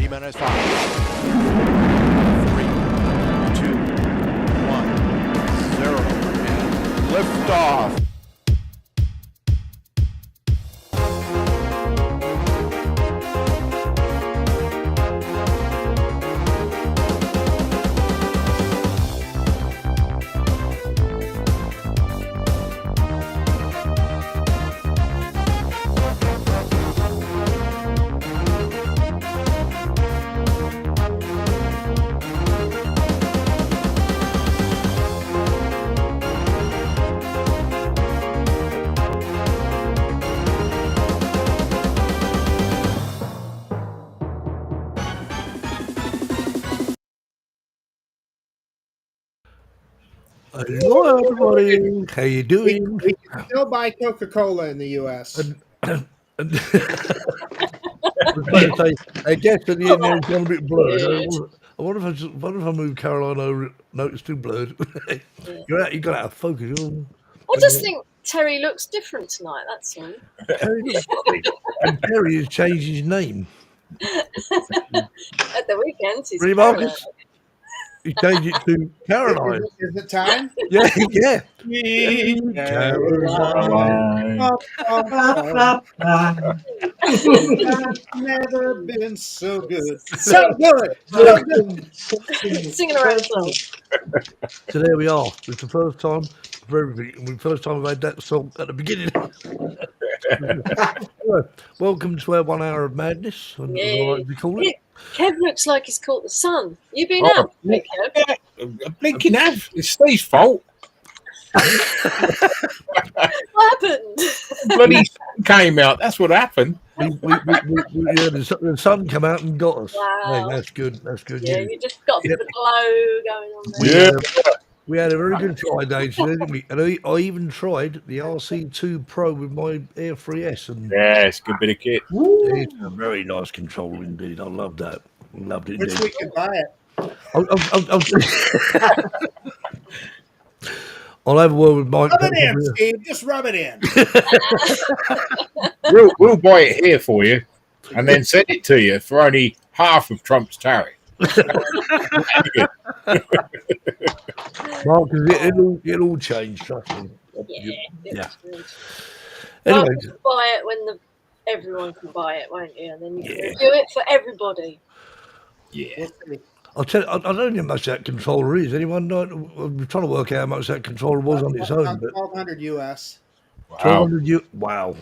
T-minus 5, 3, 2, 1, 0, and lift off. Hello, everybody. How you doing? We can still buy Coca-Cola in the U.S. I guess at the end there it's gone a bit blurred. I wonder if I move Caroline over. No, it's too blurred. You got out of focus. I just think Terry looks different tonight. That's all. And Terry has changed his name. At the weekends, he's Marcus? He changed it to Caroline. Is it time? Yeah. Caroline. Never been so good. So good. Singing around song. So there we are. It's the first time for everything. The first time I've had that song at the beginning. Welcome to our 1 hour of madness. As I like to call it. Kev looks like he's caught the sun. You been out, Kev? Yeah, blinking have. It's Steve's fault. What happened? Bloody sun came out. That's what happened. The sun come out and got us. Wow. Hey, that's good. That's good. Yeah, you just got a bit of glow going on there. We had a very good Friday today, didn't we? And I even tried the RC2 Pro with my Air 3S. And it's a good bit of kit. It's a very nice controller indeed. I love that. Loved it. Wish we could buy it. I'll have a word with Mike. Rub it in, Steve. Just rub it in. We'll buy it here for you and then send it to you for only half of Trump's tariff. Mark, it'll all change, trust me. Yeah. Anyway, buy it when everyone can buy it, won't you? And then you can do it for everybody. Yeah. I'll tell you, I don't know how much that controller is. Anyone know? I'm trying to work out how much that controller was on its own. But 1,200 US. 1,200 US. Wow.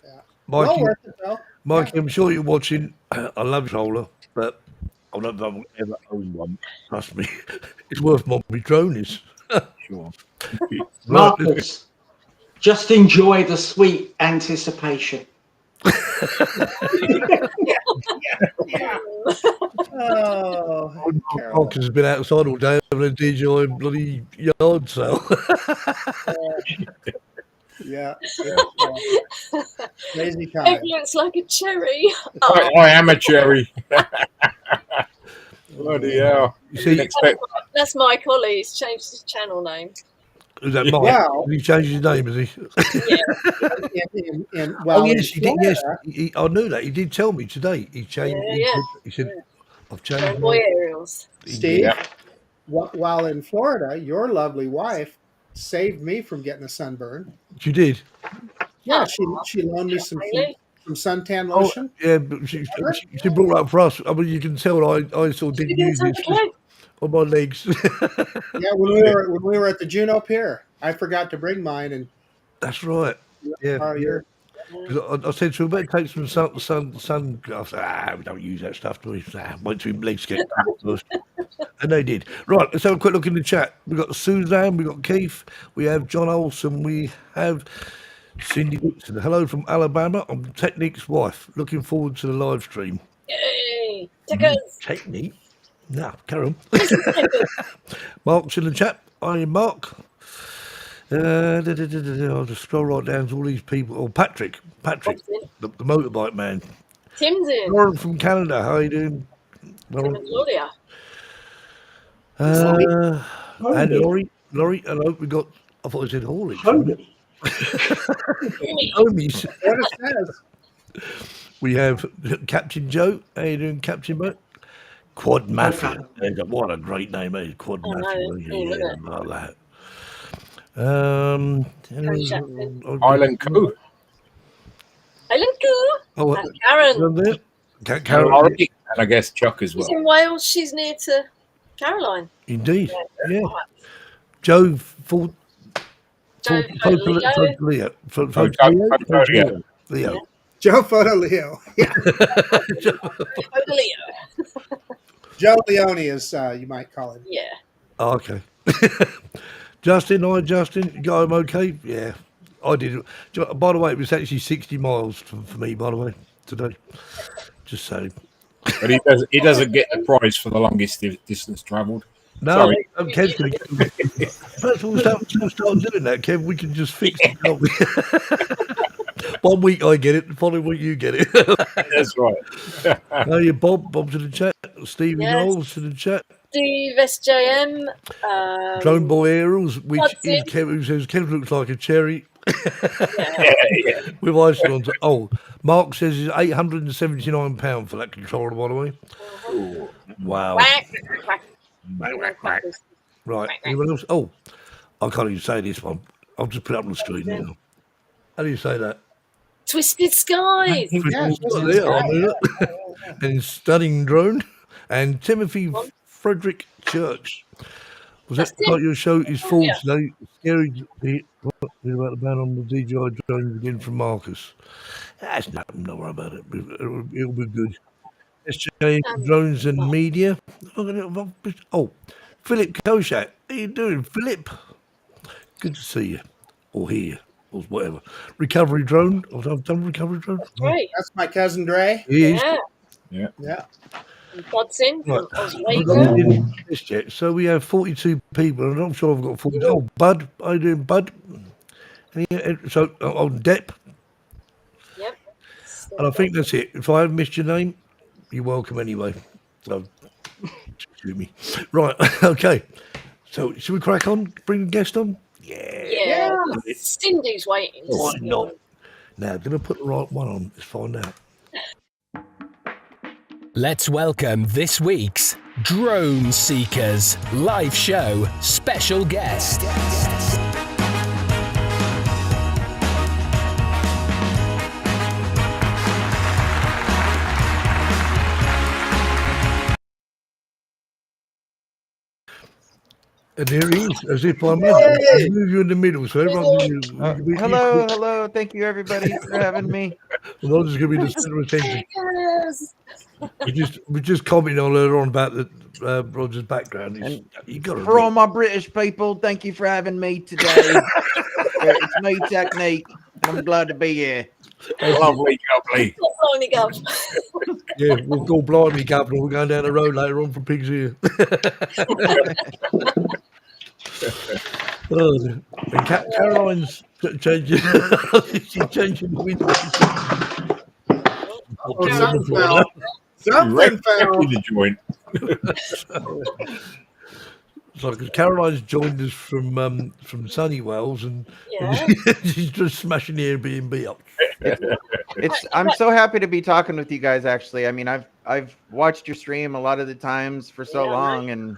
Yeah. Mikey, Well worth it, though. Mikey, I'm sure you're watching. I love controller, but I don't know if I'll ever own one. Trust me, it's worth more than my drone is. Sure. Marcus, just enjoy the sweet anticipation. Oh, Marcus has been outside all day having a DJI bloody yard sale. yeah. Crazy time. It looks like a cherry. I am a cherry. Bloody hell. You see, That's Mike Ollie. He's changed his channel name. is that Mike? Wow. He changed his name, has he? Well, yes, he did. Yes, I knew that. He did tell me today. He changed. He said, "I've changed." Boy aerials. Steve, while in Florida, your lovely wife saved me from getting a sunburn. She did. Yeah, she loaned me some suntan lotion. Yeah, but she brought that for us. I mean, you can tell I sort of didn't use it on my legs. Yeah, when we were at the Juneau Pier, I forgot to bring mine, and that's right. Yeah. I said to her, better take some sun. I said, we don't use that stuff, do we? Wait till your legs get first. And they did. Right, let's have a quick look in the chat. We've got Suzanne, we've got Keith, we have John Olson, we have Cindy Dixon. Hello from Alabama. I'm Tekneek's wife. Looking forward to the live stream. Yay! Tekneek? No, carry on. Mark's in the chat. Hi, Mark. I'll just scroll right down to all these people. Oh, Patrick, the motorbike man. Tim's in. Lauren from Canada. How are you doing? Tim and Claudia. And Laurie. Hello. We got. I thought I said Hawley. Homies. what it says. We have Captain Joe. How you doing, Captain Joe? Quad Mafia. What a great name, eh? Quad I know, Mafia. it's cool, isn't Yeah, it? I like that. Island Co. Island Cool. Oh, That's Karen. there. And Carol, Laurie, and I guess Chuck as She's well. in Wales. She's near to Caroline. indeed. Yeah. Yeah. Joe, full Joe photo Leo. Leo. Photo Leo. Leo. Yeah. Joe Photo Leo. Yeah. Leo. Joe Leone is you might call him. Yeah. Oh, okay. Justin, you got him okay? Yeah, I did. By the way, it was actually 60 miles for me, by the way, today. Just saying. But he doesn't get the prize for the longest distance travelled. No, Sorry. Kev's going to get it. First of all, start doing that, Kev. We can just fix it, can't we? 1 week I get it, the following week you get it. That's right. Oh, yeah, Bob's in the chat. Stephen Yes. Knowles in the chat. Steve SJM. Drone Boy Aerials, which What's is it? Kev, who says Kev looks like a cherry Yeah. with icing on top. Oh, Mark says it's £879 for that controller, by the way. Ooh. Wow. Quack. Right. Anyone else? Oh, I can't even say this one. I'll just put it up on the screen now. How do you say that? Twisted Skies. Yeah, There, I knew it. And Stunning Drone and Timothy Frederick Church. Was that That's it. like your show is full Yeah. today? Scary to hear about the ban on the DJI drones again from Marcus. That's nothing, don't worry about it. It'll be good. SJ Drones and Media. Oh, Philip Koshat. How you doing, Philip? Good to see you. Or hear you. Or whatever. Recovery Drone. I've done Recovery Drone. Great. That's my cousin Dre. He is. Yeah. Yeah. And Bodson Right. from I've Oswego. got in this yet. So we have 42 people, and I'm sure I've got 40. Oh, Bud. How you doing, Bud? So on Depp. Yep. And I think that's it. If I have missed your name, you're welcome anyway. So, excuse me. Right, okay. So, should we crack on? Bring the guest on? Yeah. Cindy's waiting. to Why see not? you. Now, going to put the right one on. Let's find out. Let's welcome this week's Drone Seekers live show special guest. And here he is, as if I move you in the middle. So everyone Hello. Thank you, everybody, for having me. Well, this is going to be the center of attention. Yes. We just commented on earlier on about the Roger's background. And You got For all my British people, thank you for having me today. It's me, Technique. I'm glad to be here. Lovely. Blimey, Gov. Yeah, we'll go blimey, Governor. We're going down the road later on from Pig's Ear. And Caroline's changing. She's changing the window. Something fell. The joint. So, because Caroline's joined us from sunny Wells, and Yeah. she's just smashing the Airbnb up. I'm so happy to be talking with you guys. Actually, I mean, I've watched your stream a lot of the times for so Yeah, long, and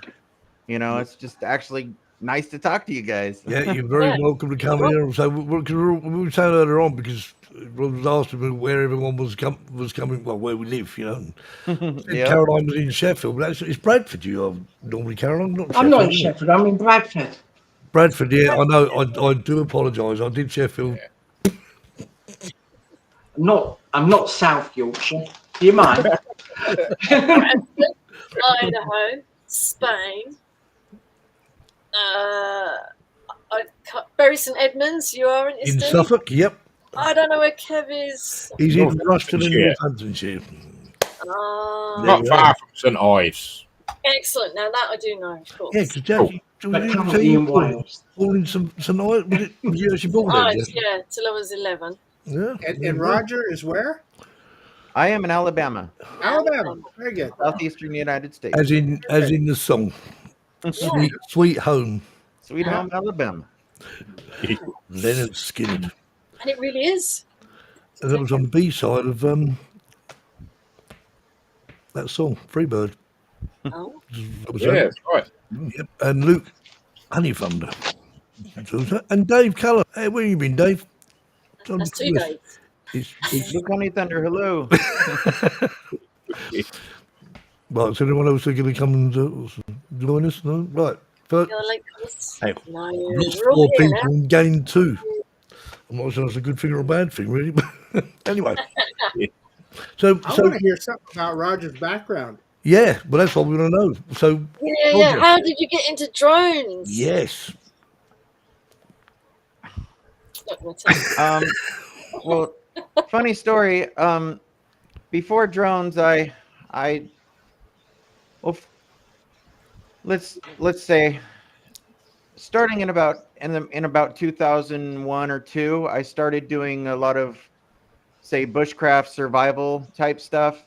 it's just actually nice to talk to you guys. Yeah, you're very welcome to come here. So we were saying earlier on, because Rob was asking me where everyone was coming, well, where we live, And Yeah. Caroline was in Sheffield, but actually it's Bradford. You are normally, Caroline, not I'm not in is it? Sheffield. I'm in Bradford. Bradford, yeah, I know. I do apologise. I did Sheffield. I'm not South Yorkshire. Do you mind? Idaho, Spain. Bury St Edmunds, you are in In Easton? Suffolk, yep. I don't know where Kev is. He's in Rushton and Northamptonshire. Northamptonshire. Not far from St Ives. Excellent. Now that I do know, of course. Yeah, because Jackie, But currently in Wales. all in some night. Was you actually born there? Nice, yeah, till I was 11. Yeah. And Roger is where? I am in Alabama, Alabama. Very good. southeastern United States. As in the song, sweet home. Sweet home, Alabama. Leonard Skinner. And it really is. And that was on the B side of that song, Freebird. Oh, That was Yeah, it. that's right. Yep. And Luke Honey Thunder. And Dave Cullen. Hey, where you been, Dave? that's 2 days. It's Luke Honey Thunder, hello. right. Is anyone else going to come and join us? No, right. First, You're late comers. hey, No, lost we're all 4 here people and gained 2. I'm not sure that's a good thing or a bad thing, really. But anyway, so I want to hear something about Roger's background. yeah, well, that's what we want to know. So, Yeah. Roger. How did you get into drones? Yes. Not gonna tell you. Well, funny story. Before drones, well, let's say starting in about 2001 or 2, I started doing a lot of, say, bushcraft survival type stuff.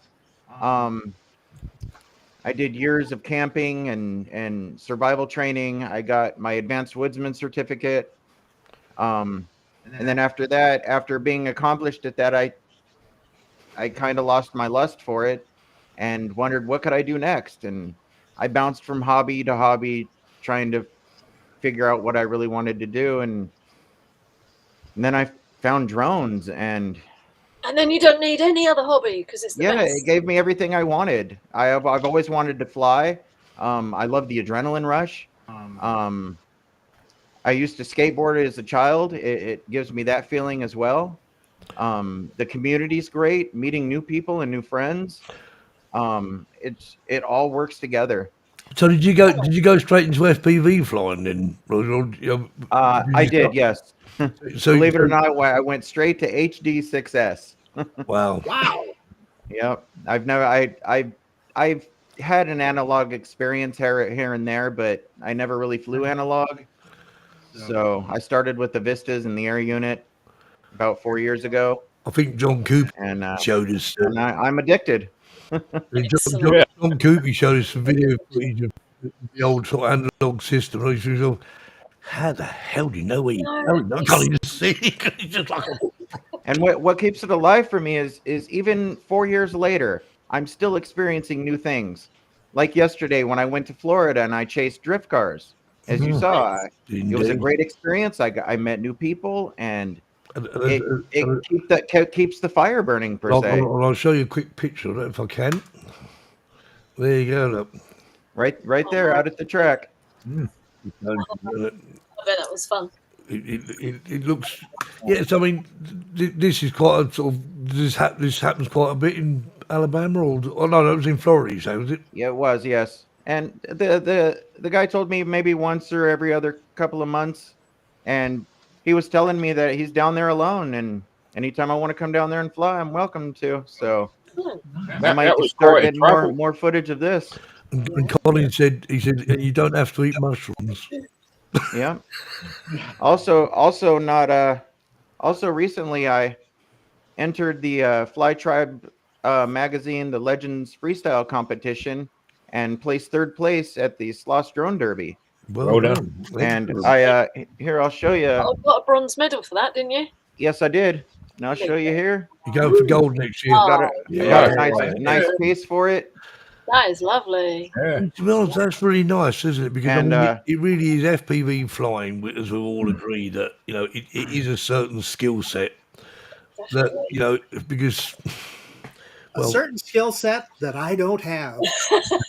I did years of camping and survival training. I got my advanced woodsman certificate. And then after that, after being accomplished at that, I kind of lost my lust for it and wondered what could I do next. And I bounced from hobby to hobby, trying to figure out what I really wanted to do. And then I found drones, and And then you don't need any other hobby because it's the yeah, best. it gave me everything I wanted. I've always wanted to fly. I love the adrenaline rush. I used to skateboard as a child. It gives me that feeling as well. The community's great, meeting new people and new friends. It all works together. So did you go straight into FPV flying then, Roger? Or, I did, yes. So Believe it or not, I went straight to HD6S. wow. Wow. Yep. I've had an analog experience here and there, but I never really flew analog. So I started with the Vistas and the air unit about 4 years ago, I think John Cooper and showed us. I'm addicted. Excellent. John Cooper showed us some video footage of the old sort of analog system. And he was, how the hell do you know where you're going? I can't even see. It's just like And what keeps it alive for me is even 4 years later, I'm still experiencing new things. Like yesterday when I went to Florida and I chased drift cars. As you saw, it was a great experience. I met new people, and it keeps the fire burning, per se. I'll show you a quick picture of it if I can. There you go. Look. Right there, out at the track. I bet that was fun. It looks, yes. I mean, this is quite a sort of this happens quite a bit in Alabama, or no, that was in Florida. You say, was it? Yeah, it was, yes. And the guy told me maybe once or every other couple of months, and he was telling me that he's down there alone, and anytime I want to come down there and fly, I'm welcome to. So I might start getting more footage of this. And Colin said, and you don't have to eat mushrooms. Yeah. Also recently I entered the Fly Tribe magazine, the Legends Freestyle competition, and placed 3rd place at the Sloss Drone Derby. Well done. And I'll show you. You got a bronze medal for that, didn't you? Yes, I did. And I'll show you here. You're going for gold next year. Oh, Got a nice case for it. that is lovely. Yeah. To be honest, that's really nice, isn't it? Because And, I mean, it really is FPV flying, as we all agree that it is a certain skill set that because A certain skill set that I don't have.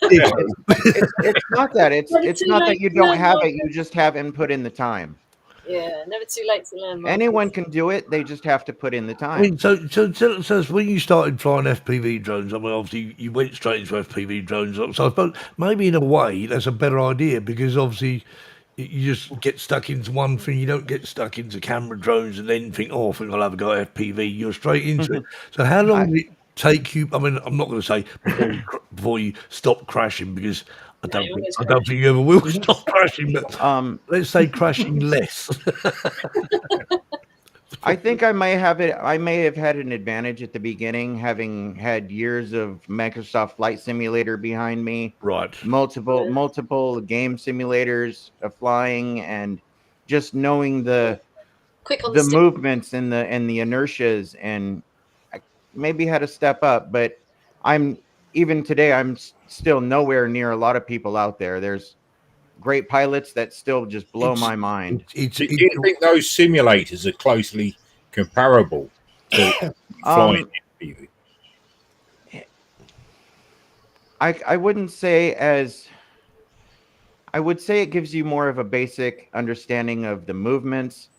It's not that. It's not that you don't have it. You just haven't put in the time. Yeah, never too late to learn. Anyone can do it. They just have to put in the I time. mean, so when you started flying FPV drones, I mean, obviously you went straight into FPV drones. So I suppose maybe in a way that's a better idea because obviously you just get stuck into one thing. You don't get stuck into camera drones and then think, I think I'll have a go at FPV. You're straight into it. So how long did it take you? I mean, I'm not going to say before you stop crashing because I don't think you ever will stop crashing, but let's say crashing less. I think I may have had an advantage at the beginning, having had years of Microsoft Flight Simulator behind me. Right. Multiple game simulators of flying, and just knowing the movements and the inertias, and I maybe had to step up. But I'm even today, I'm still nowhere near a lot of people out there. There's great pilots that still just blow It's- my mind. It's, Do you think those simulators are closely comparable to flying FPV? I wouldn't say as. I would say it gives you more of a basic understanding of the movements,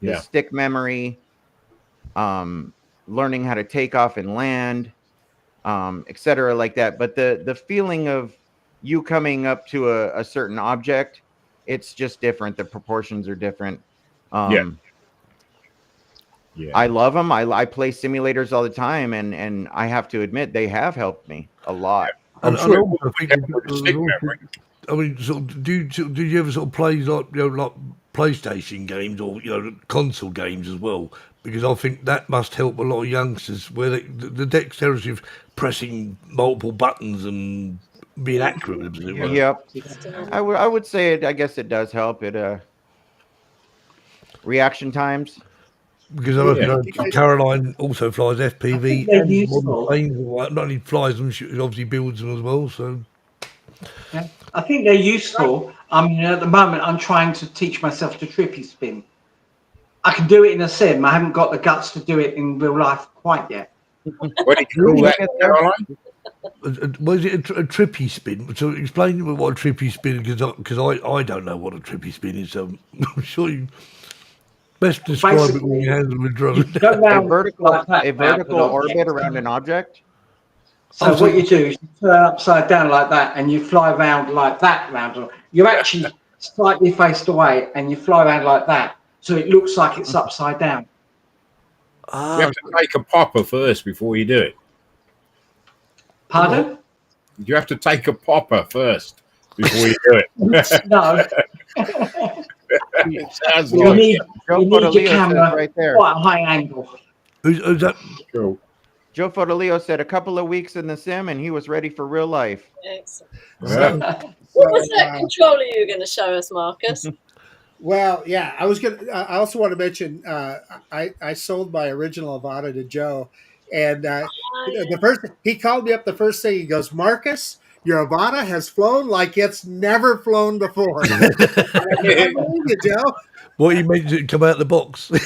the Yeah. stick memory, learning how to take off and land, etc., like that. But the feeling of you coming up to a certain object, it's just different. The proportions are different. Yeah. I love them. I play simulators all the time, and I have to admit they have helped me a lot. I'm And sure I it also would think help with the stick also- memory. I mean, sort of, did you ever sort of play like like PlayStation games or console games as well? Because I think that must help a lot of youngsters where the dexterity of pressing multiple buttons and being accurate with it. Well. Yep. Still. I would say it. I guess it does help. It reaction times. Because I know Caroline also flies FPV they're and modern useful. planes. Not only flies them, she obviously builds them as well. So Yeah. I think they're useful. I mean, at the moment, I'm trying to teach myself to trippy spin. I can do it in a sim. I haven't got the guts to do it in real life quite yet. What did you call that, Caroline? was it a trippy spin? So explain what a trippy spin because I don't know what a trippy spin is. So I'm sure you best describe it when Basically, you handle the You drone. go A round vertical like that a round vertical an object. orbit around an object. So what you do is you turn upside down like that, and you fly around like that round. You're actually slightly faced away, and you fly around like that, so it looks like it's upside down. You have to take a popper first before you do it. Pardon? You have to take a popper first before you do it. No. It sounds You like need, it. Joe you need your Fodolio says camera right there. quite a high angle. Who's that? Cool. Joe Fodolio said a couple of weeks in the sim, and he was ready for real life. Excellent. Yeah. What was that controller you were going to show us, Marcus? Well, yeah, I was gonna. I also want to mention. I sold my original Avata to Joe, and the first he called me up. The first thing he goes, Marcus, your Avata has flown like it's never flown before. And I can't believe you, Joe. What you meant to come out the box? Hey,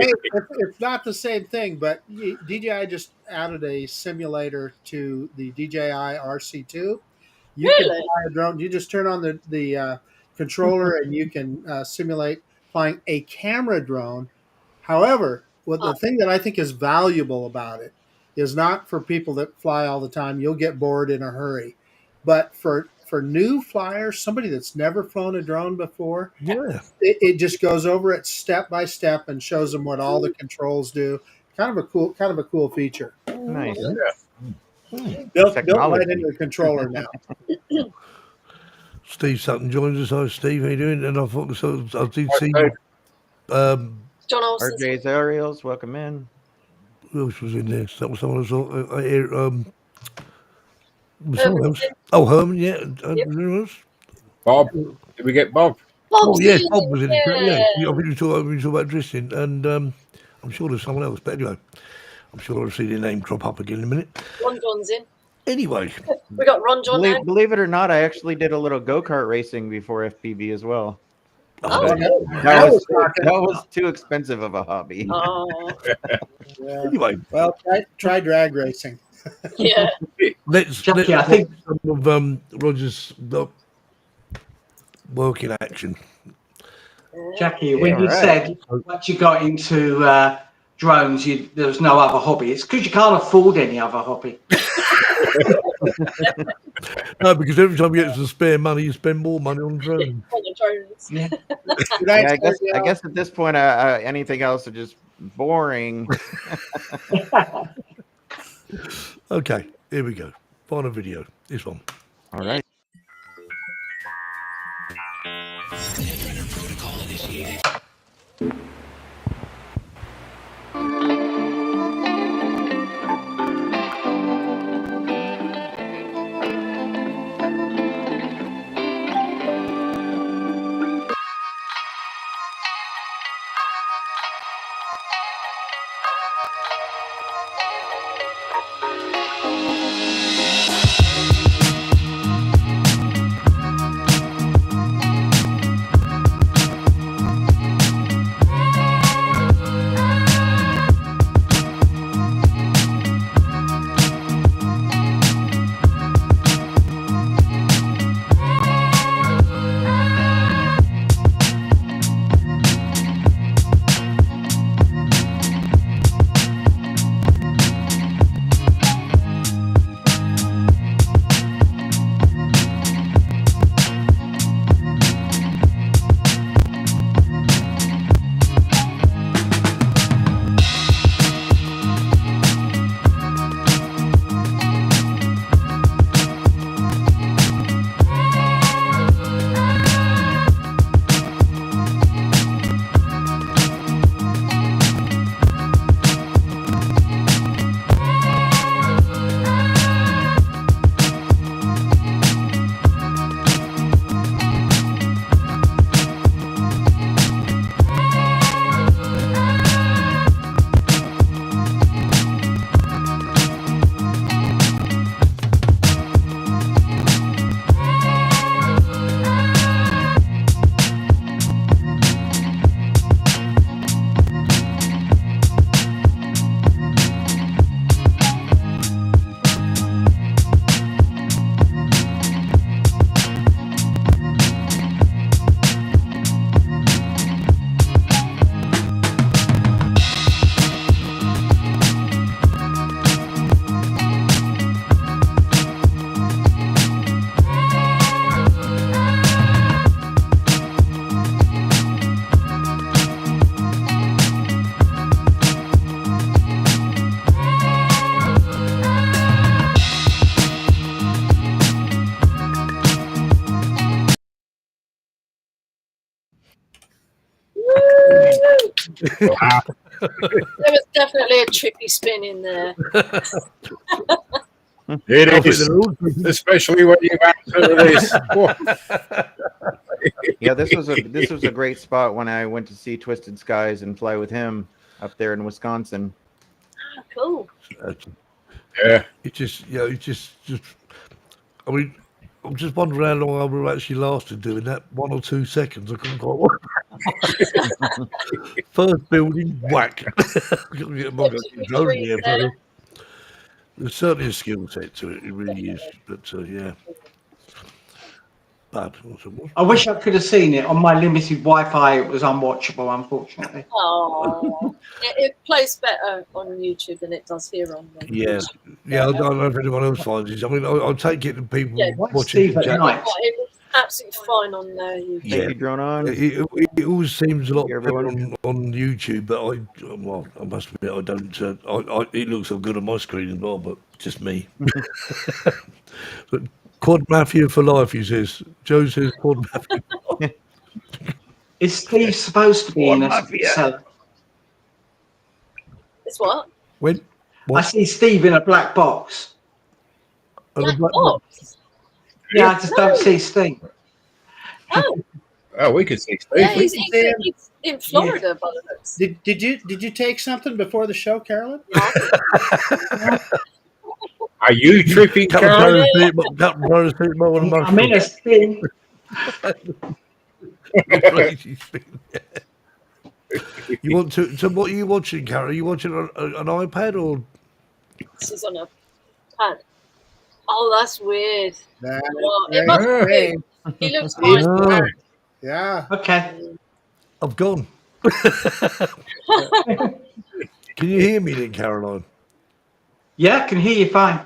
it's not the same thing, but DJI just added a simulator to the DJI RC2. You can Really? fly a drone. You just turn on the controller and you can simulate flying a camera drone. However, what the thing that I think is valuable about it is not for people that fly all the time. You'll get bored in a hurry, but for new flyers, somebody that's never flown a drone before, Yeah. it just goes over it step by step and shows them what all the controls do. Kind of a cool feature. Nice. Built right Technology. into the controller now. Steve Sutton joins us. Hi, Steve. How you doing? And I thought so. I did Hi, see. Steve. John Olsen. RJ's Aerials, welcome in. Who else was in there? That was someone else. Someone else. Herman. Oh, Herman. Yeah. Who else? Bob. Did we get Bob? Oh, yes, in Bob was in it. there. Yeah. I think we talked about dressing, and I'm sure there's someone else. But anyway, I'm sure I'll see their name crop up again in a minute. Ron John's in. Anyway, We got Ron John now. Believe it or not, I actually did a little go-kart racing before FPV as well. Oh, That was too expensive of a hobby. oh, Yeah. anyway, Well, try drag racing. yeah. let's Jackie, I think- watch some of Roger's work in action. Jackie, when you alright. said once you got into drones, there was no other hobby. It's because you can't afford any other hobby. No, because every time you get some spare money, you spend more money on drones. On the drones. Yeah. Yeah, I guess at this point, anything else is just boring. Okay, here we go. Final video. This one. All right. Wow. There was definitely a trippy spin in there. It I think is, they're all tricky. especially when you answer this. Yeah, this was a great spot when I went to see Twisted Skies and fly with him up there in Wisconsin. Ah, cool. Yeah. It just, you know, it's just. I mean, I'm just wondering how long I would have actually lasted doing that. 1 or 2 seconds. I couldn't quite work. First building, whack. Couldn't get my drone in the air first. There's certainly a skill set to it. It really is. But yeah. But I wish I could have seen it on my limited Wi-Fi. It was unwatchable, unfortunately. Oh, it plays better on YouTube than it does here on the yeah, yeah. I don't know if anyone else finds it. I mean, I'll take it to people Yeah. watching. Steve at night. It was absolutely fine on YouTube. Yeah. Thank you, Drone On. It always seems a lot Hey, better everyone. on YouTube, but I must admit, I don't. It looks so good on my screen as well, but just me. But Quad Mafia for life, he says. Joe says Quad Mafia. Is Steve supposed to be in a Mafia. cell? It's what? When? I What? see Steve in a black box. Oh, the Black black box. Yeah, I just don't see Steve. Oh, Oh, we could see Steve. yeah, he's in Florida by the looks. Did you take something before the show, Carolyn? Are you tripping, Captain Carol? Paracetamol and a I'm in mushroom. a spin. Crazy thing. You want to? So what are you watching, Carol? Are you watching on an iPad or? This is on a pan. Oh, that's weird. That Well, is it must be. great. He looks He's fine. black. Yeah. Okay. I've gone. Can you hear me then, Caroline? Yeah, I can hear you fine.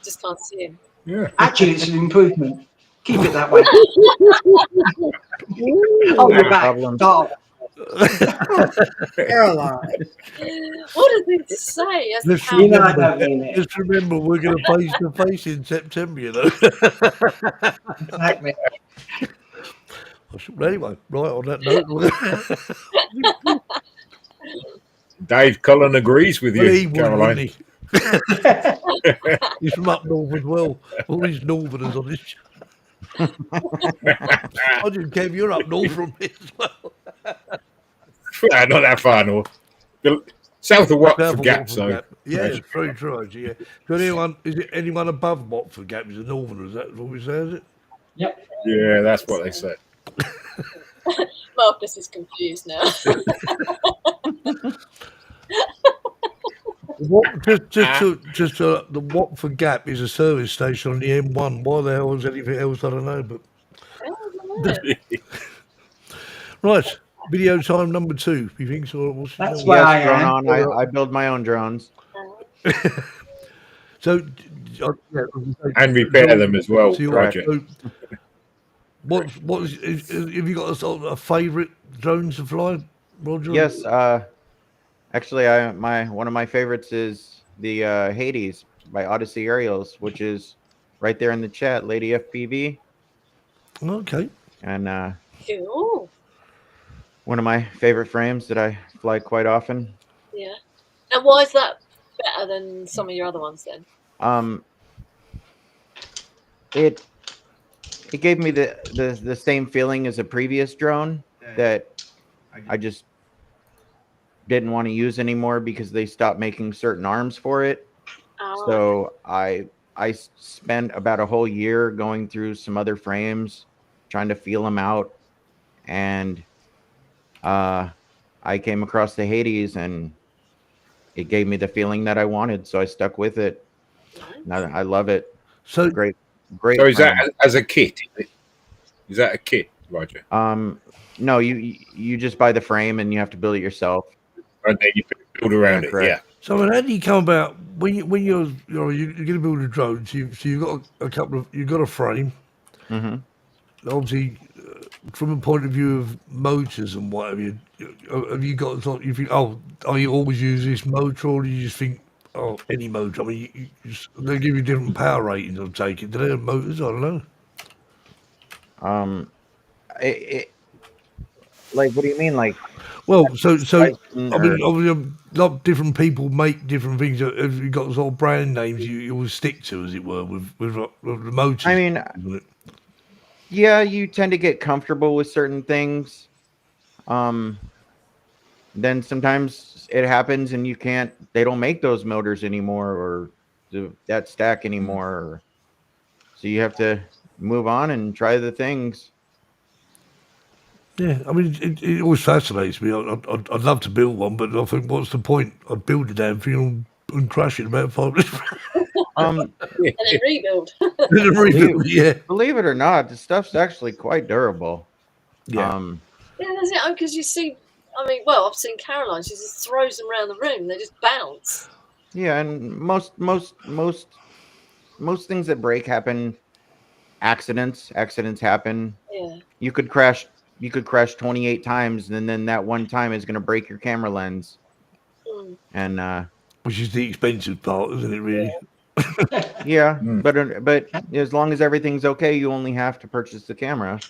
Just can't see him. Yeah. Actually, it's an improvement. Keep it that way. Oh, you're back. Problem. Stop. Caroline. What did he say? That's Let's how- You know I don't mean it. Just remember, we're going to face to face in September, you know. Exactly. Anyway, right on that note. Dave Cullen agrees with Well, you, he would, Caroline. wouldn't he? He's from up north as well. All these northerners on this show. I didn't care if you're up north from me as well. Not that far north. South of Watford Gap, Watford so. Gap. Yeah, it's very true, actually. Yeah. So is it anyone above Watford Gap is a northerner? Is that what we say, is it? Yep. Yeah, that's what they said. Marcus is confused now. The Watford Gap is a service station on the M1. Why the hell is anything else? I don't know. But right, video time number 2. You think so? That's where I Yes, Drone am. On. I build my own drones. So, And repair them as well, So Roger. have you got a favourite drone to fly, Roger? Yes. Actually, one of my favorites is the Hades by Odyssey Aerials, which is right there in the chat, Lady FPV, Okay. and Ooh, one of my favorite frames that I fly quite often. yeah. And why is that better than some of your other ones then? It gave me the same feeling as a previous drone that I just didn't want to use anymore because they stopped making certain arms for it. Oh, So I spent about a whole year going through some other frames, trying to feel them out, and I came across the Hades, and it gave me the feeling that I wanted, so I stuck with it. nice. I love it. So, Great. So is frame. that as a kit? Is that a kit, Roger? No, you just buy the frame and you have to build it yourself. And then you build around it, Correct. yeah. So how do you come about when you're going to build a drone? So you've got you've got a frame. Mm-hmm. Obviously, from a point of view of motors and what have you got? You think, are you always use this motor, or do you just think, any motor? I mean, they give you different power ratings. I'm taking. Do they have motors? I don't know. Like, what do you mean? Like, Well, so Dyson I or- mean, obviously, a lot of different people make different things. Have you got sort of brand names you always stick to, as it were, with the motors? I mean, isn't it? yeah, you tend to get comfortable with certain things. Then sometimes it happens and they don't make those motors anymore or that stack anymore. So you have to move on and try the things. Yeah, I mean, it always fascinates me. I'd love to build one, but I think, what's the point? I'd build a damn thing and crash it in about 5 minutes. Um, And then rebuild. Yeah, believe it or not, the stuff's actually quite durable. yeah. Yeah, that's it. Because you see, I mean, well, I've seen Caroline. She just throws them around the room. They just bounce. Yeah, and most things that break happen. Accidents happen. Yeah. You could crash 28 times, and then that one time is going to break your camera lens. Mm. And Which is the expensive part, isn't it? Really. yeah, but as long as everything's okay, you only have to purchase the camera.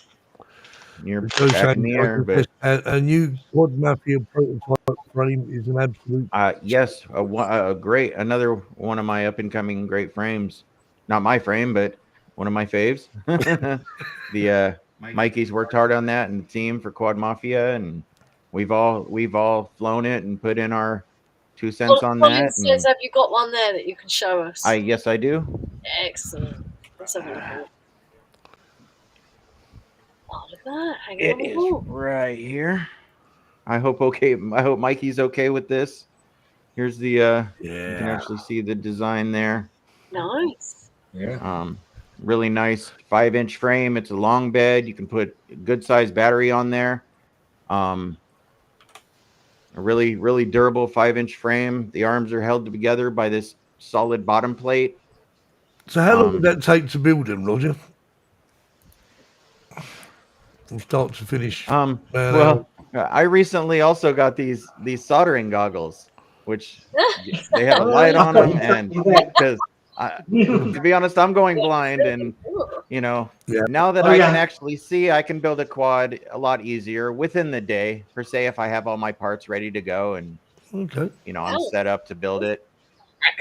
You're back in the air. But a new Quad Mafia prototype frame is an absolute. yes, another one of my up and coming great frames. Not my frame, but one of my faves. The Mikey's worked hard on that, and the team for Quad Mafia, and we've all flown it and put in our 2 cents on Colin that. says, "Have you got one there that you can show us?" Yes, I do. Excellent. Let's have a look at it. Oh, look at that! Hanging It on the is wall. right here. I hope Mikey's okay with this. Here's the you can actually see the design there. Nice. Yeah. Really nice 5-inch frame. It's a long bed. You can put a good sized battery on there. A really, really durable 5-inch frame. The arms are held together by this solid bottom plate. So how long would that take to build them, Roger? From start to finish. Well, I recently also got these soldering goggles, which they have a light on them, and because to be honest, I'm going blind, and now that I can actually see, I can build a quad a lot easier within the day. Per se, if I have all my parts ready to go, and I'm set up to build it.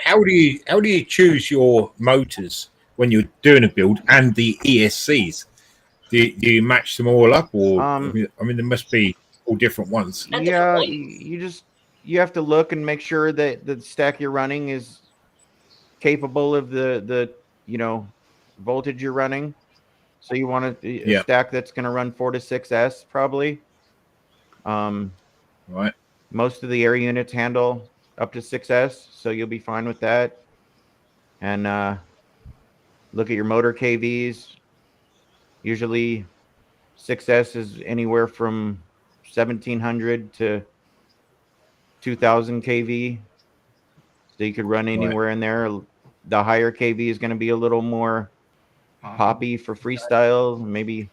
How do you choose your motors when you're doing a build and the ESCs? Do you match them all up, or I mean, there must be all different ones. Yeah, you have to look and make sure that the stack you're running is capable of the voltage you're running. So you want a stack that's going to run 4 to 6S probably. Right. Most of the air units handle up to 6S, so you'll be fine with that. And look at your motor KVs. Usually 6S is anywhere from 1700 to 2000 kV. So you could run anywhere in there. The higher KV is going to be a little more poppy for freestyle, maybe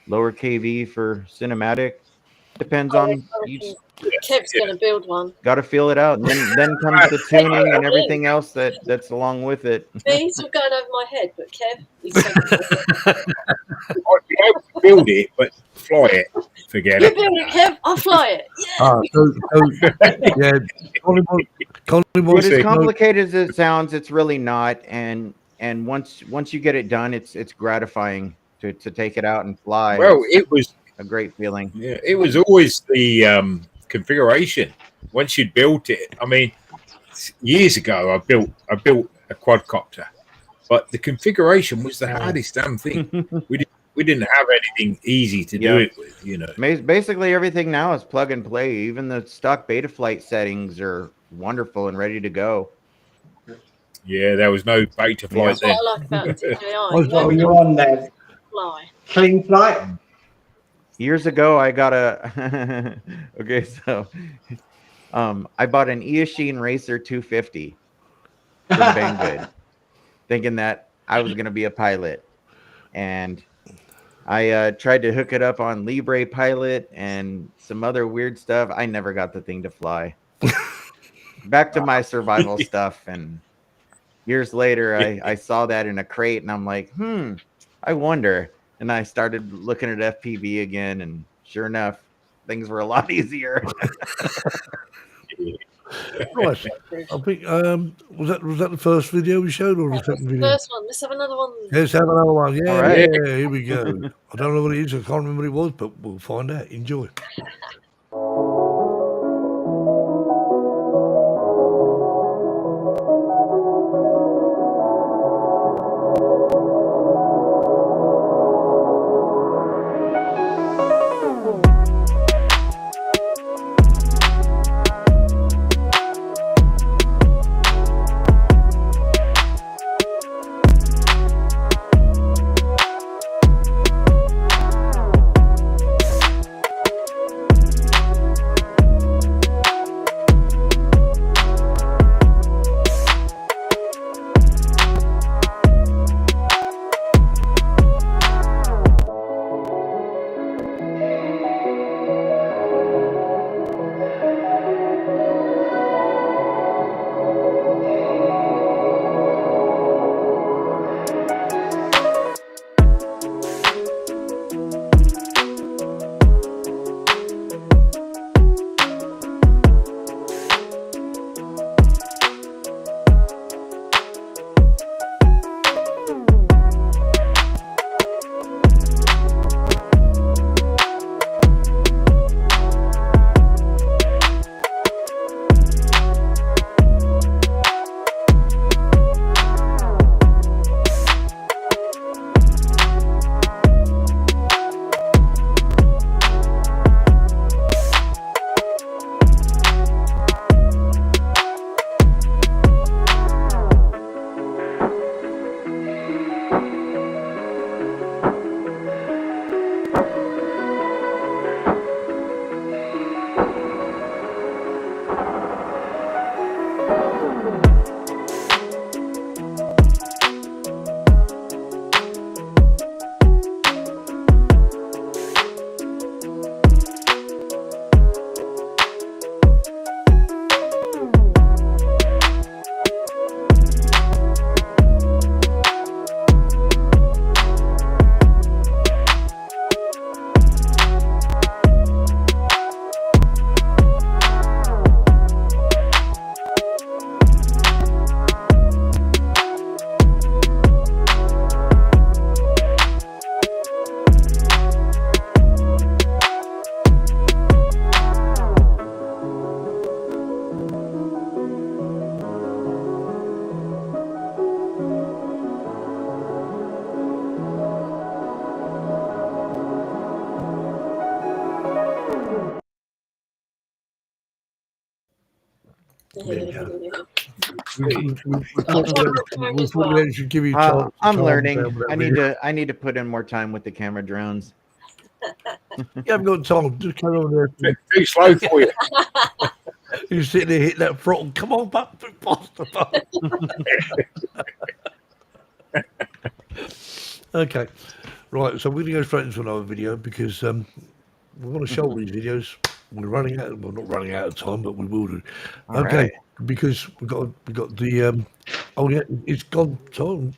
lower KV for cinematic. Depends on each. Kev's going to build one. Got to feel it out, and then comes the tuning and everything else that's along with it. Me, it's all going over my head, but Kev, he's You don't build it, but fly it. Forget you it. build it, Kev. I'll fly it. But as complicated as it sounds, it's really not. And once you get it done, it's gratifying to take it out and fly. Well, it was a great feeling. Yeah, it was always the configuration. Once you'd built it, I mean, years ago, I built a quadcopter, but the configuration was the hardest damn thing. We didn't have anything easy to do it with, Basically, everything now is plug and play. Even the stock Betaflight settings are wonderful and ready to go. Yeah, there was no Betaflight then. That's what I like about DJI. What were you on there? Fly. Clean flight? Years ago, I got a okay, so I bought an Eachine Racer 250 from Banggood, thinking that I was going to be a pilot, and I tried to hook it up on Libre Pilot and some other weird stuff. I never got the thing to fly. Back to my survival stuff, and years later, I saw that in a crate, and I'm like, I wonder. And I started looking at FPV again, and sure enough, things were a lot easier. Right. I think was that the first video we showed or the That was second the video? first one. Let's have another one. Let's have another one. Yeah, All right. yeah, here we go. I don't know what it is. I can't remember what it was, but we'll find out. Enjoy. We should give you a chance. I'm learning. I need to put in more time with the camera drones. You haven't got time. Just carry on there. Too slow for you. You're sitting there hitting that throttle. Come on, back faster. Okay. Right, so we're going to go straight into another video because we want to show all these videos. We're running out. Well, not running out of time, but we will do. All okay, right. because we got the. Oh yeah, it's gone. Time.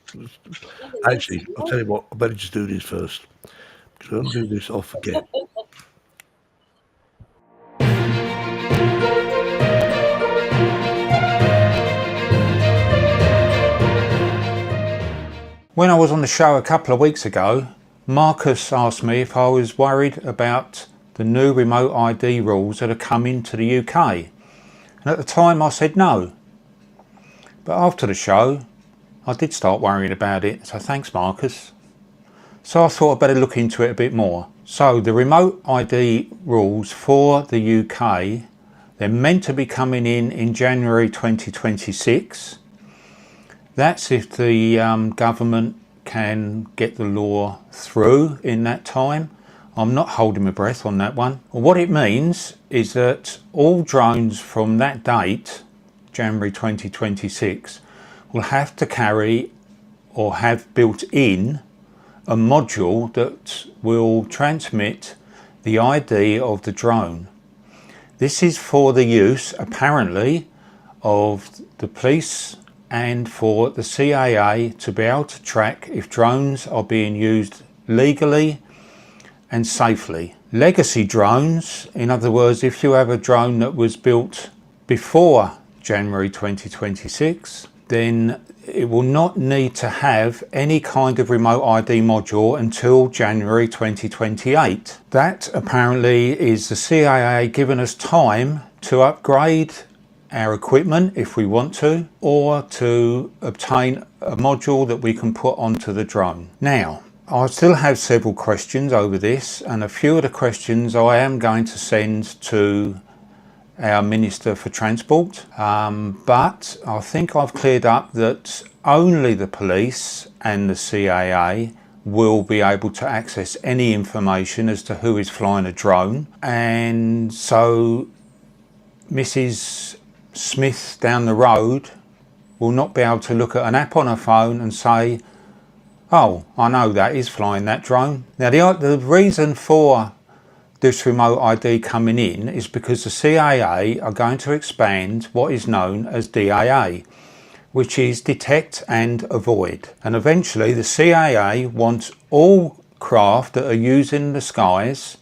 Actually, I'll tell you what. I better just do this first. Because I don't do this, I'll forget. When I was on the show a couple of weeks ago, Marcus asked me if I was worried about the new remote ID rules that have come into the UK. And at the time I said no. But after the show, I did start worrying about it, so thanks Marcus. So I thought I'd better look into it a bit more. So the remote ID rules for the UK, they're meant to be coming in January 2026. That's if the government can get the law through in that time. I'm not holding my breath on that one. What it means is that all drones from that date, January 2026, will have to carry or have built in a module that will transmit the ID of the drone. This is for the use, apparently, of the police and for the CIA to be able to track if drones are being used legally and safely. Legacy drones, in other words, if you have a drone that was built before January 2026, then it will not need to have any kind of remote ID module until January 2028. That apparently is the CAA giving us time to upgrade our equipment if we want to, or to obtain a module that we can put onto the drone. Now, I still have several questions over this, and a few of the questions I am going to send to our Minister for Transport, but I think I've cleared up that only the police and the CAA will be able to access any information as to who is flying a drone, and so Mrs. Smith down the road will not be able to look at an app on her phone and say, oh, I know that is flying that drone. Now the reason for this remote ID coming in is because the CAA are going to expand what is known as DAA, which is detect and avoid. And eventually the CAA wants all craft that are using the skies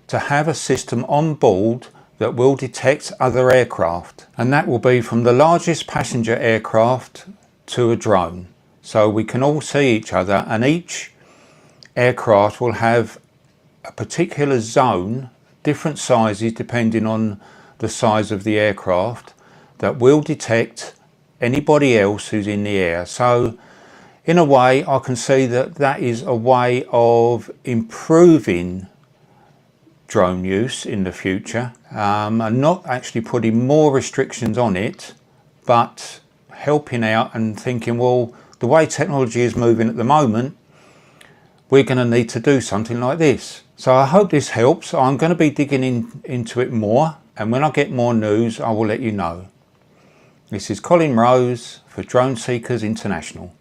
to have a system on board that will detect other aircraft. And that will be from the largest passenger aircraft to a drone. So we can all see each other, and each aircraft will have a particular zone, different sizes depending on the size of the aircraft, that will detect anybody else who's in the air. So in a way, I can see that that is a way of improving drone use in the future, and not actually putting more restrictions on it, but helping out and thinking, well, the way technology is moving at the moment, we're going to need to do something like this. So I hope this helps. I'm going to be digging into it more, and when I get more news, I will let you know. This is Colin Rose for Drone Seekers International.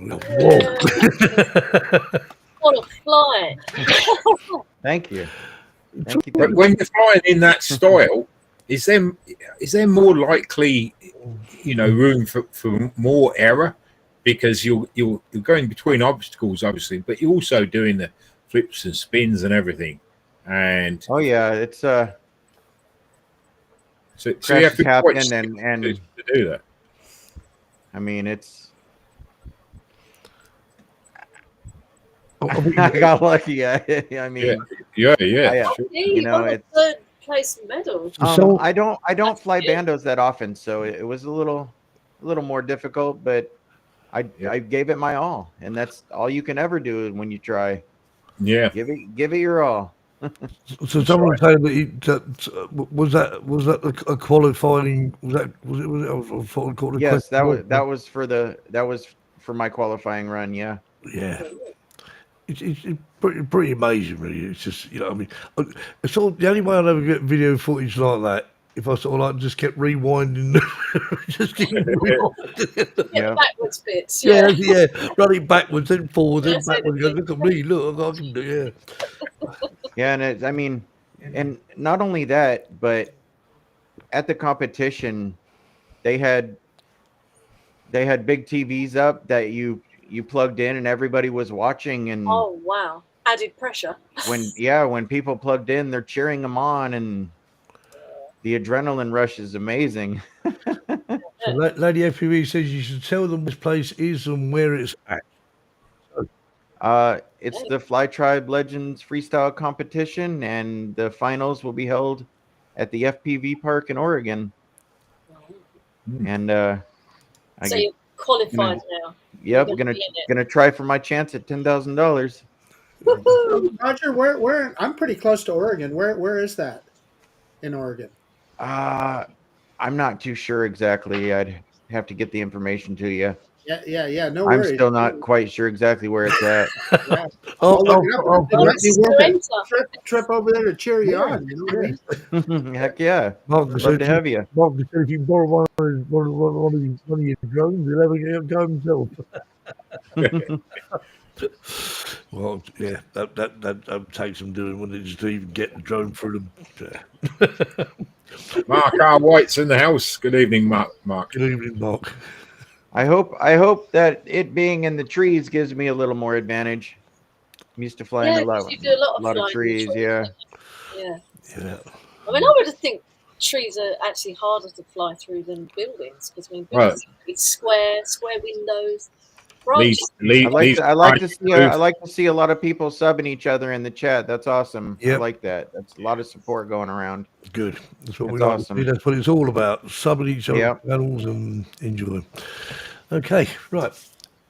Whoa. What a fly! Thank you. Thank you. But when you're flying in that style, is there more likely, room for more error, because you're going between obstacles, obviously, but you're also doing the flips and spins and everything. And oh yeah, it's so you have crashes to happen watch and to do that. I mean it's I mean, I got lucky. I mean Yeah. He won a third place medal. So- I don't fly bandos that often, so it was a little more difficult, but I gave it my all, and that's all you can ever do when you try. Yeah. Give it your all. So someone saying that was that a qualifying? Was it? Yes, that was for my qualifying run. Yeah. Yeah. It's pretty amazing, really. It's just, I mean, it's all the only way I'd ever get video footage like that if I sort of like just kept rewinding, just keep rewinding. Yeah, the backwards bits. Yeah, Yeah. yeah, running backwards and forwards and That's backwards. it. Go, look at me, look, I can do, yeah. Yeah, and I mean, and not only that, but at the competition, they had big TVs up that you plugged in and everybody was watching, and Oh wow! Added pressure. when people plugged in, they're cheering them on, and the adrenaline rush is amazing. So Lady FPV says you should tell them which place is and where it's at. It's the Fly Tribe Legends freestyle competition, and the finals will be held at the FPV park in Oregon. And So you're qualified now. Yep, You're gonna be in it. gonna try for my chance at $10,000. Roger, where? I'm pretty close to Oregon. Where is that in Oregon? I'm not too sure exactly. I'd have to get the information to you. Yeah. No I'm worries. still not quite sure exactly where it's at. Yeah. Oh, Look it up. It might be Nice worth it. sprinter. Trip over there to cheer you on. You know what I mean? Heck yeah. Mark Love to have you. Mark said if you borrow one of your drones, he'll have a go himself. Well, yeah, that takes some doing when it just to even get the drone through them. Mark R. White's in the house. Good evening, Mark. Good evening, Mark. I hope that it being in the trees gives me a little more advantage. I'm used to flying a 'cause lot, you do a lot of of flying in trees. trees. Yeah. Yeah. Yeah. I mean, I would think trees are actually harder to fly through than buildings, because buildings it's square windows. Right. I like to see a lot of people subbing each other in the chat. That's awesome. Yep. I like that. That's a lot of support going around. Good. That's what we That's like awesome. to see. That's what it's all about. Subbing each other's Yep. channels and enjoy. Okay, right.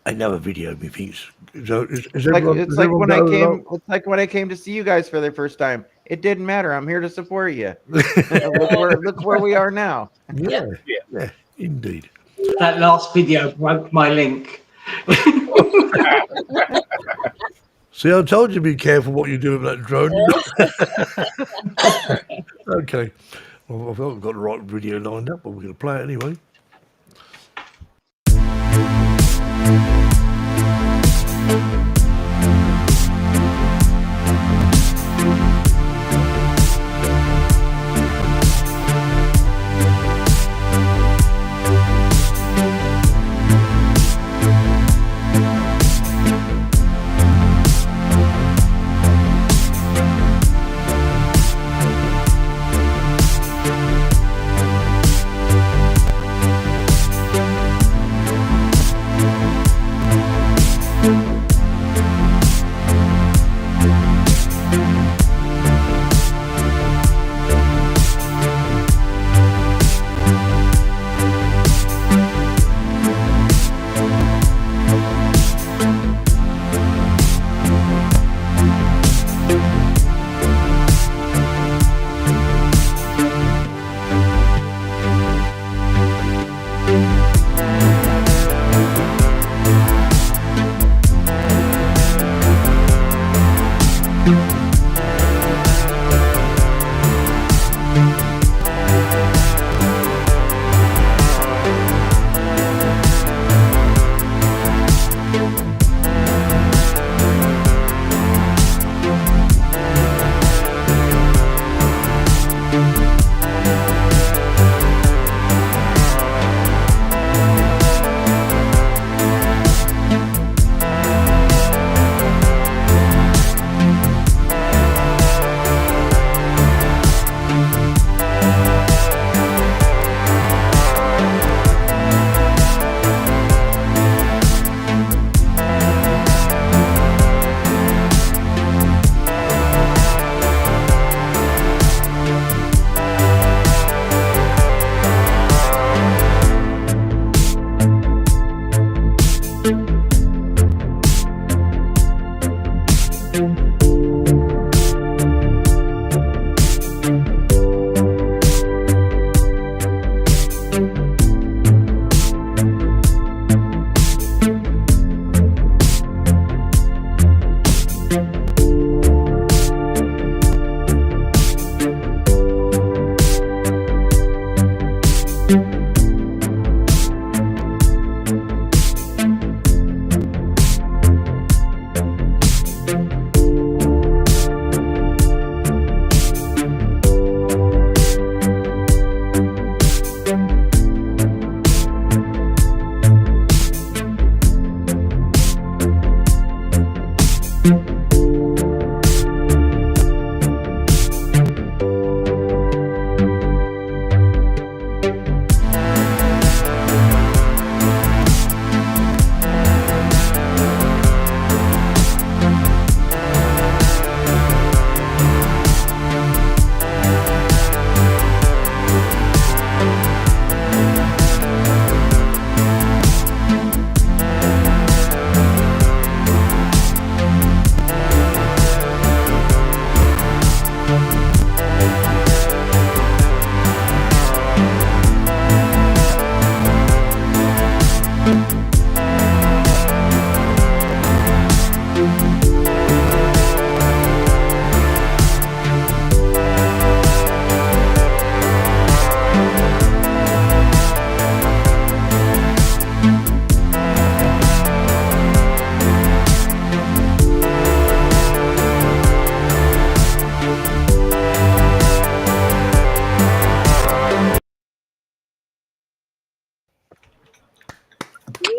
Another video, methinks. So is everyone, It's is like everyone when I going came. along? It's like when I came to see you guys for the first time. It didn't matter. I'm here to support you. look where we are now. Yeah, indeed. That last video broke my link. See, I told you be careful what you do with that drone. Okay. Well, I've got the right video lined up, but we're going to play it anyway.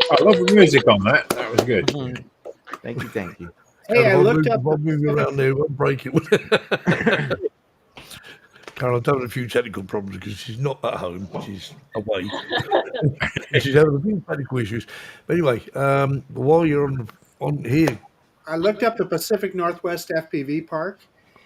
I love the music on that. That was good. Thank you, thank you. Hey, I looked up. If I move around there, I'll break it. Carol, I'm having a few technical problems because she's not at home. She's away. She's having a few technical issues. But anyway, while you're on here, I looked up the Pacific Northwest FPV Park.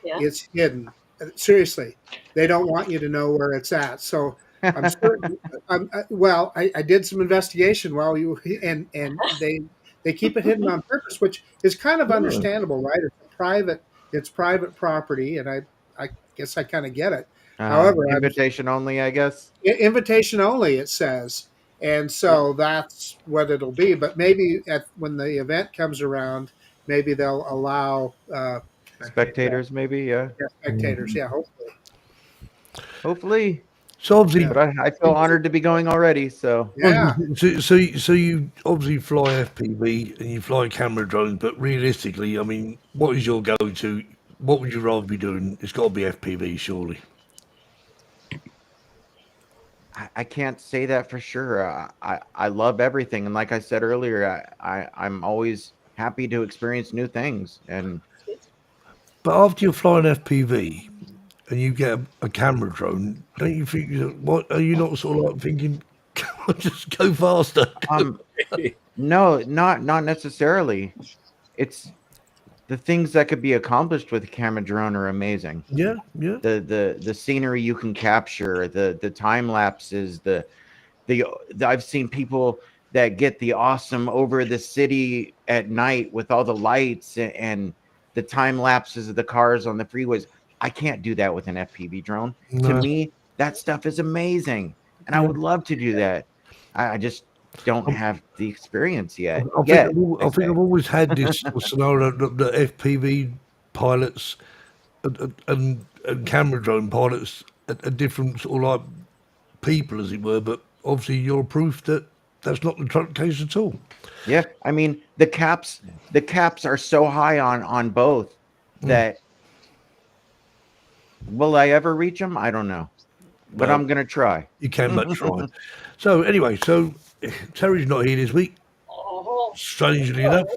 Yeah. It's hidden. Seriously, they don't want you to know where it's at. So I'm certain. I did some investigation while you and they keep it hidden on purpose, which is kind of understandable, right? It's private property, and I guess I kind of get it. However, Invitation only, I guess. Invitation only, it says, and so that's what it'll be. But maybe when the event comes around, maybe they'll allow Spectators, maybe, yeah. spectators. Yeah, hopefully. Hopefully. So obviously, but I feel honored to be going already. So yeah. So you obviously fly FPV and you fly camera drones, but realistically, I mean, what is your go-to? What would you rather be doing? It's got to be FPV, surely. I can't say that for sure. I love everything, and like I said earlier, I'm always happy to experience new things. And but after you're flying FPV and you get a camera drone, don't you think? What are you not sort of like thinking? Just go faster. No, not necessarily. It's the things that could be accomplished with a camera drone are amazing. Yeah, yeah. The scenery you can capture, the time lapses, the I've seen people that get the awesome over the city at night with all the lights and the time lapses of the cars on the freeways. I can't do that with an FPV drone. No. To me, that stuff is amazing, and I would love to do that. I just don't have the experience yet. I think I've always had this scenario that the FPV pilots and camera drone pilots are different sort of like people, as it were. But obviously, you're proof that that's not the case at all. Yeah, I mean the caps are so high on both that will I ever reach them? I don't know, but I'm gonna try. You can but try. So anyway, Terry's not here this week. Oh. Strangely enough.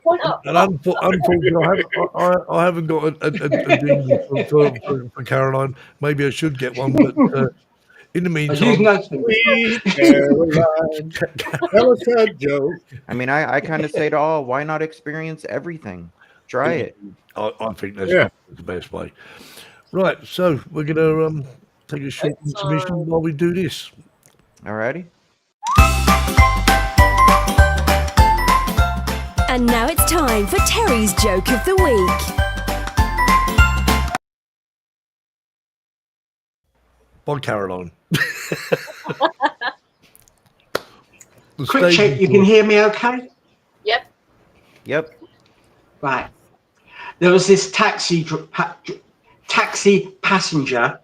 Point up. And unfortunately, I haven't got a jingle for Caroline. Maybe I should get one, but in the meantime, I mean, I kind of say to all, why not experience everything? Try it. I think that's the best way. Right, so we're gonna take a short intermission while we do this. Alrighty. And now it's time for Terry's Joke of the Week. By Caroline. Quick check, you can hear me okay? Yep. Right. There was this taxi passenger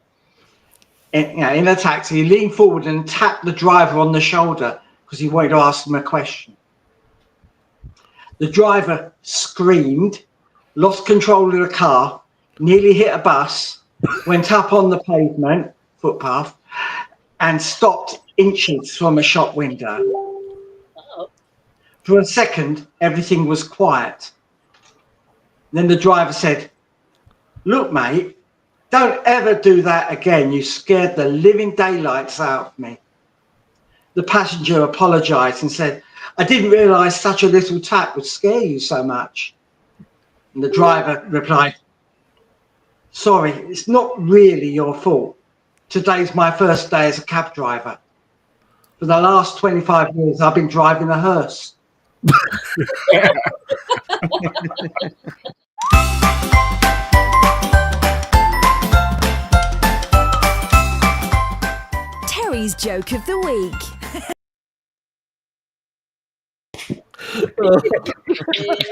in a taxi. He leaned forward and tapped the driver on the shoulder because he wanted to ask him a question. The driver screamed, lost control of the car, nearly hit a bus, went up on the pavement, footpath, and stopped inches from a shop window. Oh. For a second, everything was quiet. Then the driver said, "Look, mate, don't ever do that again. You scared the living daylights out of me." The passenger apologized and said, "I didn't realize such a little tap would scare you so much." And the driver replied, "Sorry, it's not really your fault. Today's my first day as a cab driver. For the last 25 years, I've been driving a hearse." Terry's joke of the week.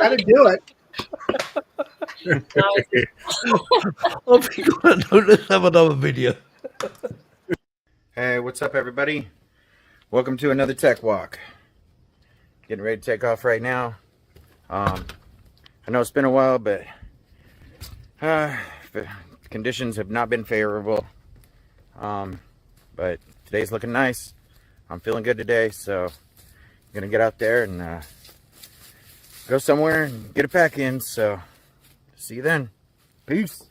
How to do it? I think I know. Let's have another video. Hey, what's up, everybody? Welcome to another Tech Walk. Getting ready to take off right now. I know it's been a while, but the conditions have not been favorable. But today's looking nice. I'm feeling good today, so I'm gonna get out there and go somewhere and get a pack in. So see you then. Peace.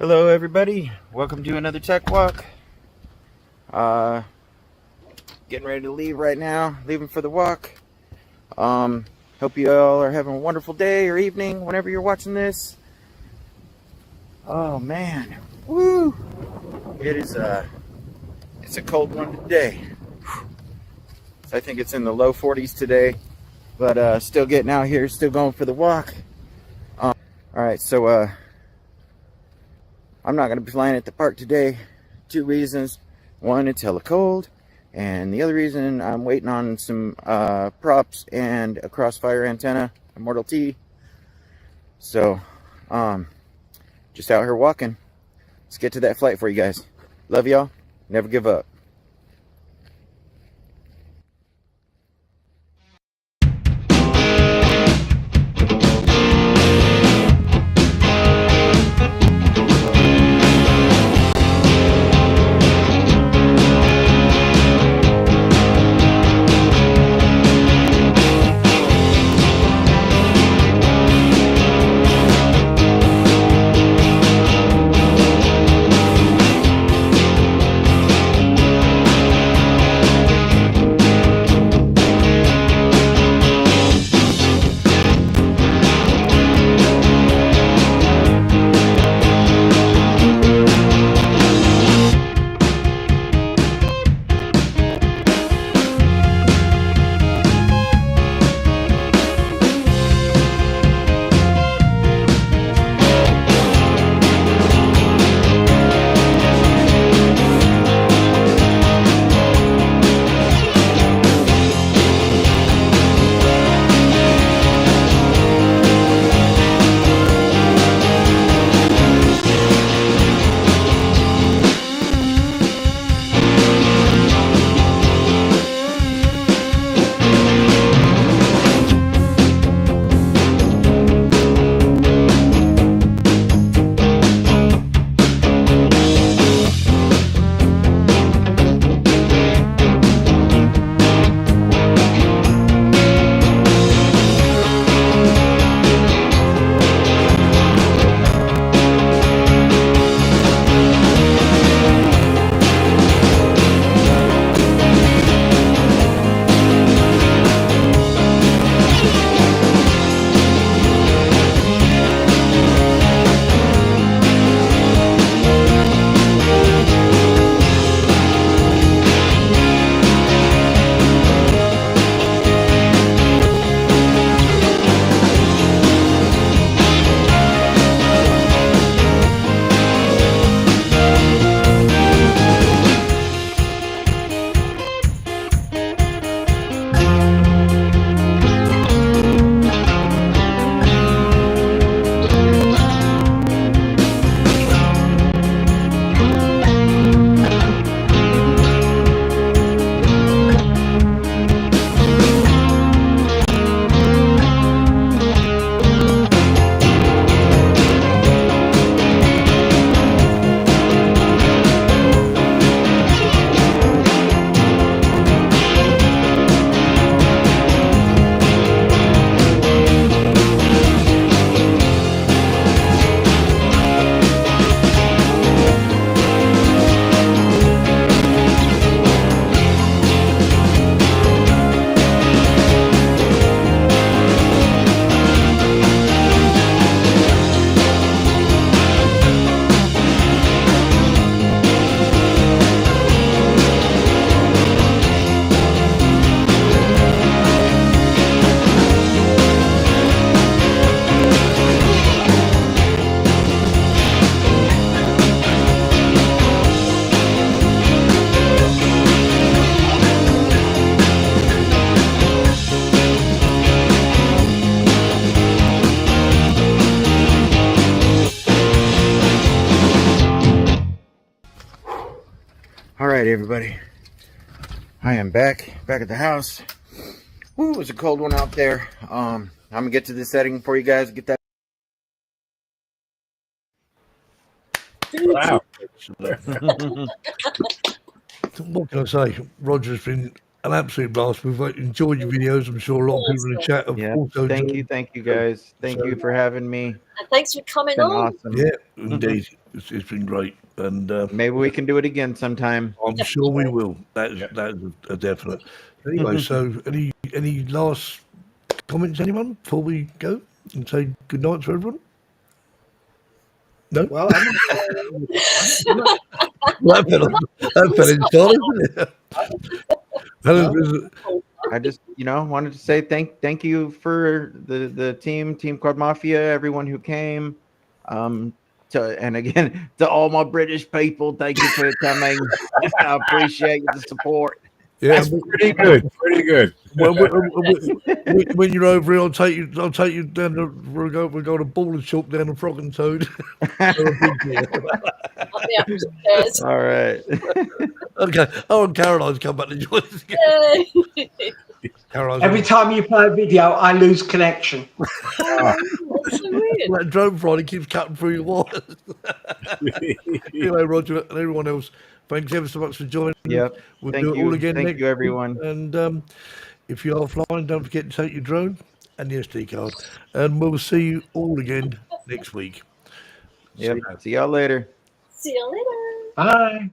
Hello, everybody. Welcome to another Tech Walk. Getting ready to leave right now. Leaving for the walk. Hope you all are having a wonderful day or evening whenever you're watching this. Oh man, woo! It is it's a cold one today. I think it's in the low 40s today, but still getting out here, still going for the walk. All right, so I'm not going to be flying at the park today. 2 reasons. One, it's hella cold, and the other reason, I'm waiting on some props and a crossfire antenna, a Mortal T. So, just out here walking. Let's get to that flight for you guys. Love y'all. Never give up. All right, everybody. I am back at the house. Woo, it was a cold one out there. I'm gonna get to this setting for you guys. Get that. Wow. What can I say? Roger's been an absolute blast. We've enjoyed your videos. I'm sure a lot of people in the chat have also Thank enjoyed. you guys. Thank you for having me. And thanks for coming Been on. awesome. Yeah, indeed. It's been great, and Maybe we can do it again sometime. I'm sure we will. That's a definite. Anyway, so any last comments, anyone, before we go and say good night to everyone? No. Well, that fell in silence, didn't it? I just, wanted to say thank you for the Team Quad Mafia, everyone who came. And again, to all my British people, thank you for coming. I appreciate the support. Yeah, That's pretty good. Pretty good. Well, when you're over here, I'll take you down to we'll go to Ball and Shop down to Frog and Toad. All right. Okay. Oh, and Caroline's come back to join us again. Caroline's Every time you play a video, I lose connection. That's so weird. that drone Friday keeps cutting through your wires. Anyway, Roger and everyone else, thanks ever so much for joining. Yep. We'll Thank do it you. all again Thank next you, everyone. week. And if you are flying, don't forget to take your drone and the SD card. And we'll see you all again next week. Yep. See y'all later. See you later. Bye.